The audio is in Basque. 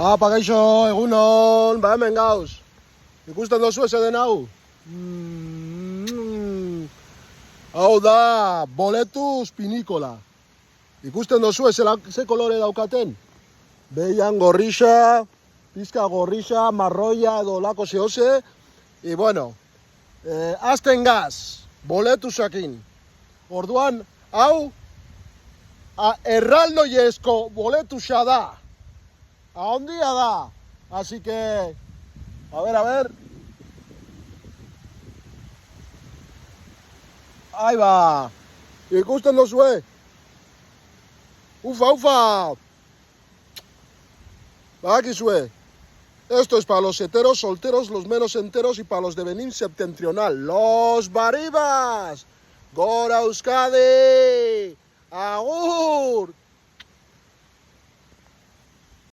Apa, gaixo, egunon, ba hemen gauz. Ikusten dozu eze den hau? Hau da, boletuz pinikola. Ikusten dozu ze kolore daukaten? Behian gorrixa, pizka gorrixa, marroia edo lako zehose. I bueno, azten gaz, boletuzakin. Orduan, hau, erraldoiezko boletuza da. Ahondia da. Así que, a ver. Ahí va. Ikusten dozue. Ufa. Bakizue. Esto es para los heteros, solteros, los menos enteros y para los de Benín septentrional. ¡Los Baribas! ¡Gora Euskadi! ¡Agur!